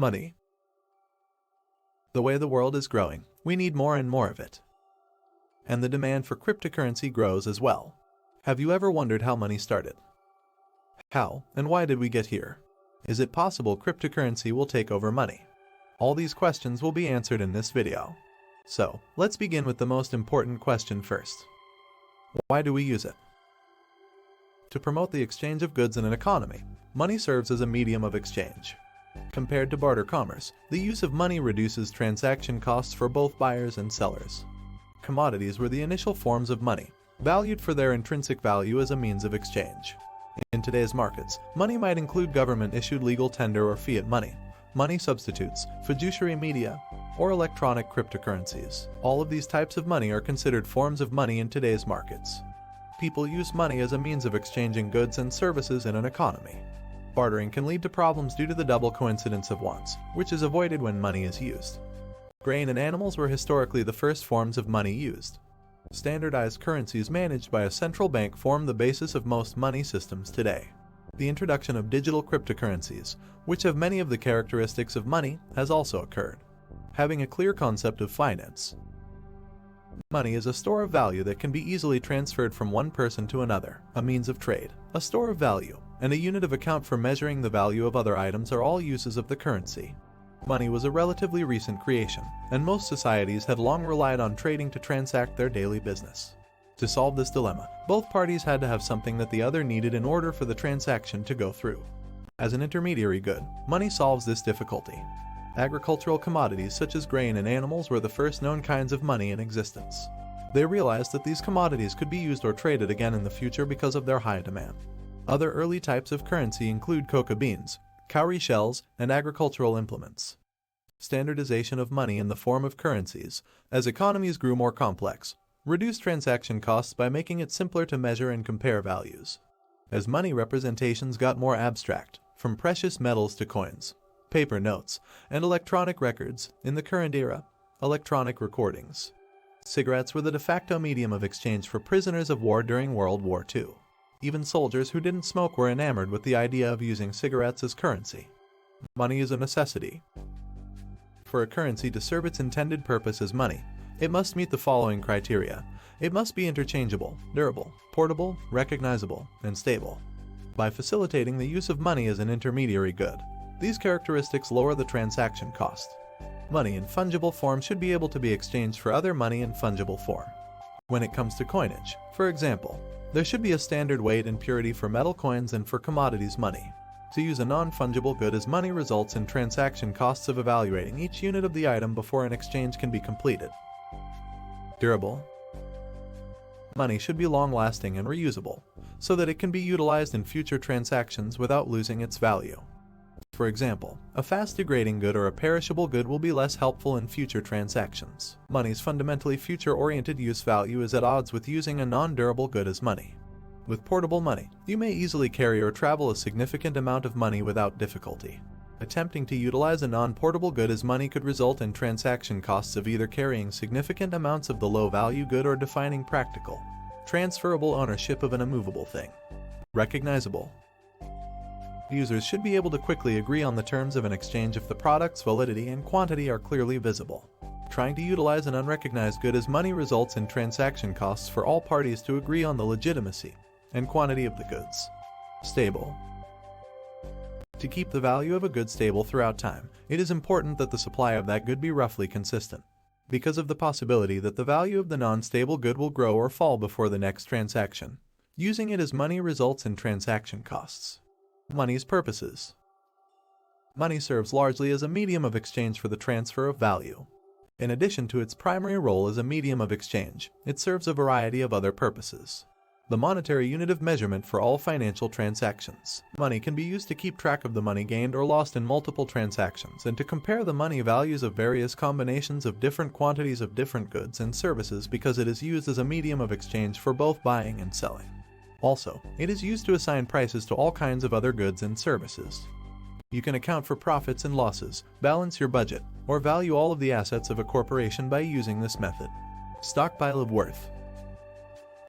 Money. The way the world is growing, we need more and more of it. And the demand for cryptocurrency grows as well. Have you ever wondered how money started? How and why did we get here? Is it possible cryptocurrency will take over money? All these questions will be answered in this video. So, let's begin with the most important question first. Why do we use it? To promote the exchange of goods in an economy, money serves as a medium of exchange. Compared to barter commerce, the use of money reduces transaction costs for both buyers and sellers. Commodities were the initial forms of money, valued for their intrinsic value as a means of exchange. In today's markets, money might include government-issued legal tender or fiat money, money substitutes, fiduciary media, or electronic cryptocurrencies. All of these types of money are considered forms of money in today's markets. People use money as a means of exchanging goods and services in an economy. Bartering can lead to problems due to the double coincidence of wants, which is avoided when money is used. Grain and animals were historically the first forms of money used. Standardized currencies managed by a central bank form the basis of most money systems today. The introduction of digital cryptocurrencies, which have many of the characteristics of money, has also occurred. Having a clear concept of finance. Money is a store of value that can be easily transferred from one person to another, a means of trade, a store of value, and a unit of account for measuring the value of other items are all uses of the currency. Money was a relatively recent creation, and most societies had long relied on trading to transact their daily business. To solve this dilemma, both parties had to have something that the other needed in order for the transaction to go through. As an intermediary good, money solves this difficulty. Agricultural commodities such as grain and animals were the first known kinds of money in existence. They realized that these commodities could be used or traded again in the future because of their high demand. Other early types of currency include cocoa beans, cowrie shells, and agricultural implements. Standardization of money in the form of currencies, as economies grew more complex, reduced transaction costs by making it simpler to measure and compare values. As money representations got more abstract, from precious metals to coins, paper notes, and electronic records, in the current era, electronic recordings. Cigarettes were the de facto medium of exchange for prisoners of war during World War II. Even soldiers who didn't smoke were enamored with the idea of using cigarettes as currency. Money is a necessity. For a currency to serve its intended purpose as money, it must meet the following criteria. It must be interchangeable, durable, portable, recognizable, and stable. By facilitating the use of money as an intermediary good, these characteristics lower the transaction cost. Money in fungible form should be able to be exchanged for other money in fungible form. When it comes to coinage, for example, there should be a standard weight and purity for metal coins and for commodities money. To use a non-fungible good as money results in transaction costs of evaluating each unit of the item before an exchange can be completed. Durable. Money should be long-lasting and reusable, so that it can be utilized in future transactions without losing its value. For example, a fast-degrading good or a perishable good will be less helpful in future transactions. Money's fundamentally future-oriented use value is at odds with using a non-durable good as money. With portable money, you may easily carry or travel a significant amount of money without difficulty. Attempting to utilize a non-portable good as money could result in transaction costs of either carrying significant amounts of the low-value good or defining practical, transferable ownership of an immovable thing. Recognizable. Users should be able to quickly agree on the terms of an exchange if the product's validity and quantity are clearly visible. Trying to utilize an unrecognized good as money results in transaction costs for all parties to agree on the legitimacy and quantity of the goods. Stable. To keep the value of a good stable throughout time, it is important that the supply of that good be roughly consistent, because of the possibility that the value of the non-stable good will grow or fall before the next transaction. Using it as money results in transaction costs. Money's purposes. Money serves largely as a medium of exchange for the transfer of value. In addition to its primary role as a medium of exchange, it serves a variety of other purposes. The monetary unit of measurement for all financial transactions. Money can be used to keep track of the money gained or lost in multiple transactions and to compare the money values of various combinations of different quantities of different goods and services because it is used as a medium of exchange for both buying and selling. Also, it is used to assign prices to all kinds of other goods and services. You can account for profits and losses, balance your budget, or value all of the assets of a corporation by using this method. Stockpile of worth.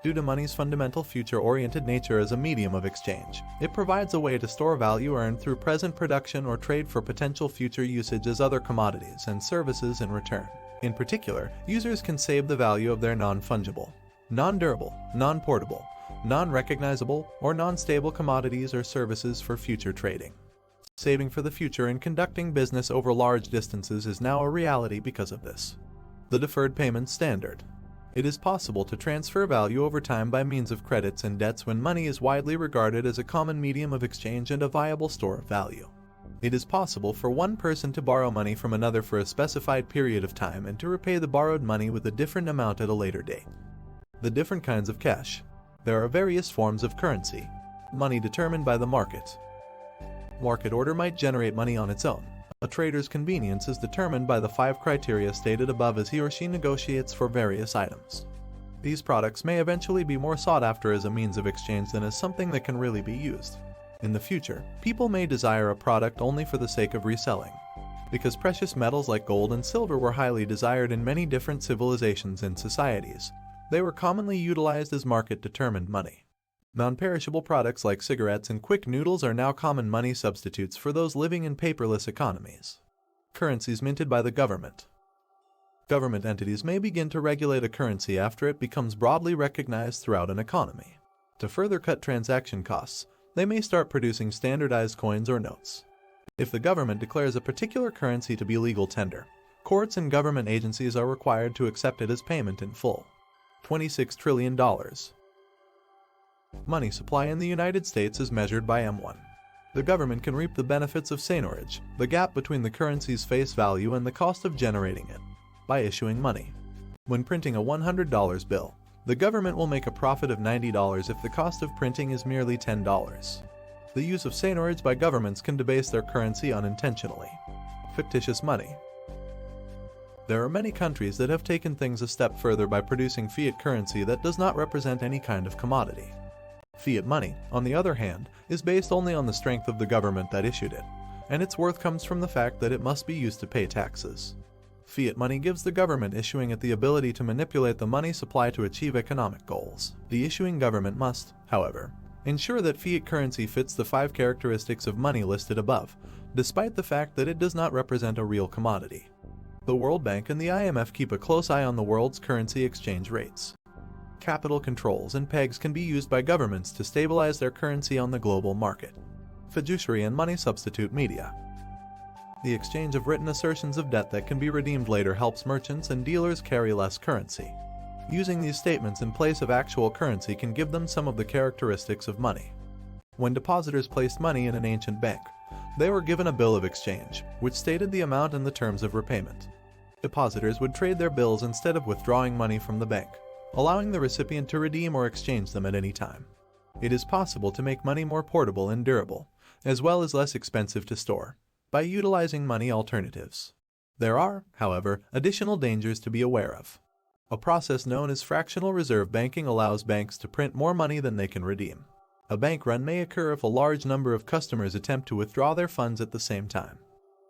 Due to money's fundamental future-oriented nature as a medium of exchange, it provides a way to store value earned through present production or trade for potential future usage as other commodities and services in return. In particular, users can save the value of their non-fungible, non-durable, non-portable, non-recognizable, or non-stable commodities or services for future trading. Saving for the future and conducting business over large distances is now a reality because of this. The deferred payment standard. It is possible to transfer value over time by means of credits and debts when money is widely regarded as a common medium of exchange and a viable store of value. It is possible for one person to borrow money from another for a specified period of time and to repay the borrowed money with a different amount at a later date. The different kinds of cash. There are various forms of currency. Money determined by the market. Market order might generate money on its own. A trader's convenience is determined by the 5 criteria stated above as he or she negotiates for various items. These products may eventually be more sought after as a means of exchange than as something that can really be used. In the future, people may desire a product only for the sake of reselling. Because precious metals like gold and silver were highly desired in many different civilizations and societies, they were commonly utilized as market-determined money. Non-perishable products like cigarettes and quick noodles are now common money substitutes for those living in paperless economies. Currencies minted by the government. Government entities may begin to regulate a currency after it becomes broadly recognized throughout an economy. To further cut transaction costs, they may start producing standardized coins or notes. If the government declares a particular currency to be legal tender, courts and government agencies are required to accept it as payment in full. $26 trillion. Money supply in the United States is measured by M1. The government can reap the benefits of seigniorage, the gap between the currency's face value and the cost of generating it, by issuing money. When printing a $100 bill, the government will make a profit of $90 if the cost of printing is merely $10. The use of seigniorage by governments can debase their currency unintentionally. Fictitious money. There are many countries that have taken things a step further by producing fiat currency that does not represent any kind of commodity. Fiat money, on the other hand, is based only on the strength of the government that issued it, and its worth comes from the fact that it must be used to pay taxes. Fiat money gives the government issuing it the ability to manipulate the money supply to achieve economic goals. The issuing government must, however, ensure that fiat currency fits the 5 characteristics of money listed above, despite the fact that it does not represent a real commodity. The World Bank and the IMF keep a close eye on the world's currency exchange rates. Capital controls and pegs can be used by governments to stabilize their currency on the global market. Fiduciary and money substitute media. The exchange of written assertions of debt that can be redeemed later helps merchants and dealers carry less currency. Using these statements in place of actual currency can give them some of the characteristics of money. When depositors placed money in an ancient bank, they were given a bill of exchange, which stated the amount and the terms of repayment. Depositors would trade their bills instead of withdrawing money from the bank, allowing the recipient to redeem or exchange them at any time. It is possible to make money more portable and durable, as well as less expensive to store, by utilizing money alternatives. There are, however, additional dangers to be aware of. A process known as fractional reserve banking allows banks to print more money than they can redeem. A bank run may occur if a large number of customers attempt to withdraw their funds at the same time.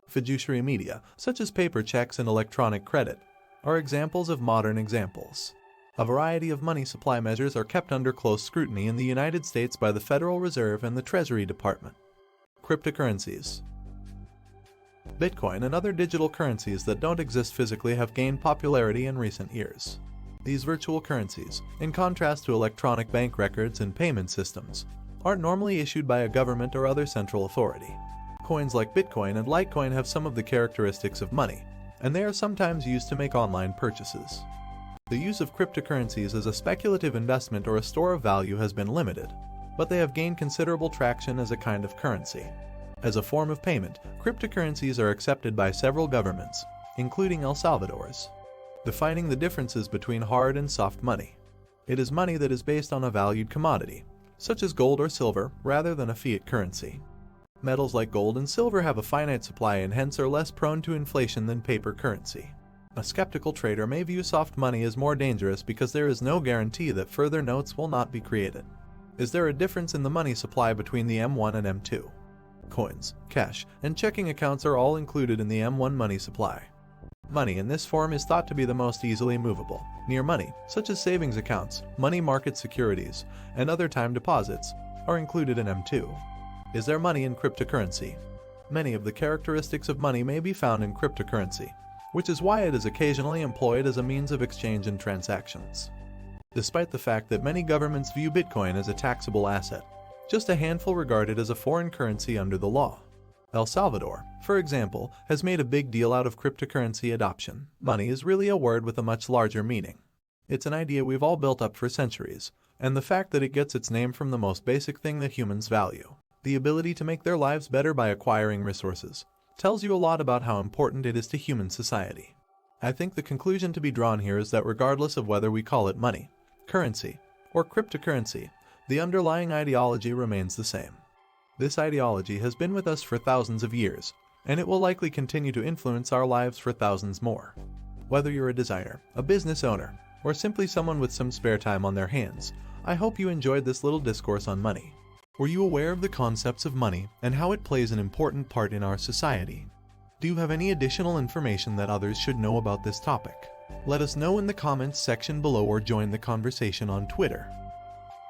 Fiduciary media, such as paper checks and electronic credit, are examples of modern examples. A variety of money supply measures are kept under close scrutiny in the United States by the Federal Reserve and the Treasury Department. Cryptocurrencies. Bitcoin and other digital currencies that don't exist physically have gained popularity in recent years. These virtual currencies, in contrast to electronic bank records and payment systems, aren't normally issued by a government or other central authority. Coins like Bitcoin and Litecoin have some of the characteristics of money, and they are sometimes used to make online purchases. The use of cryptocurrencies as a speculative investment or a store of value has been limited, but they have gained considerable traction as a kind of currency. As a form of payment, cryptocurrencies are accepted by several governments, including El Salvador's. Defining the differences between hard and soft money. It is money that is based on a valued commodity, such as gold or silver, rather than a fiat currency. Metals like gold and silver have a finite supply and hence are less prone to inflation than paper currency. A skeptical trader may view soft money as more dangerous because there is no guarantee that further notes will not be created. Is there a difference in the money supply between the M1 and M2? Coins, cash, and checking accounts are all included in the M1 money supply. Money in this form is thought to be the most easily movable. Near money, such as savings accounts, money market securities, and other time deposits, are included in M2. Is there money in cryptocurrency? Many of the characteristics of money may be found in cryptocurrency, which is why it is occasionally employed as a means of exchange and transactions. Despite the fact that many governments view Bitcoin as a taxable asset, just a handful regard it as a foreign currency under the law. El Salvador, for example, has made a big deal out of cryptocurrency adoption. Money is really a word with a much larger meaning. It's an idea we've all built up for centuries, and the fact that it gets its name from the most basic thing that humans value, the ability to make their lives better by acquiring resources, tells you a lot about how important it is to human society. I think the conclusion to be drawn here is that regardless of whether we call it money, currency, or cryptocurrency, the underlying ideology remains the same. This ideology has been with us for thousands of years, and it will likely continue to influence our lives for thousands more. Whether you're a designer, a business owner, or simply someone with some spare time on their hands, I hope you enjoyed this little discourse on money. Were you aware of the concepts of money and how it plays an important part in our society? Do you have any additional information that others should know about this topic? Let us know in the comments section below or join the conversation on Twitter.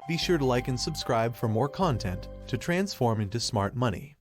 Be sure to like and subscribe for more content to transform into smart money.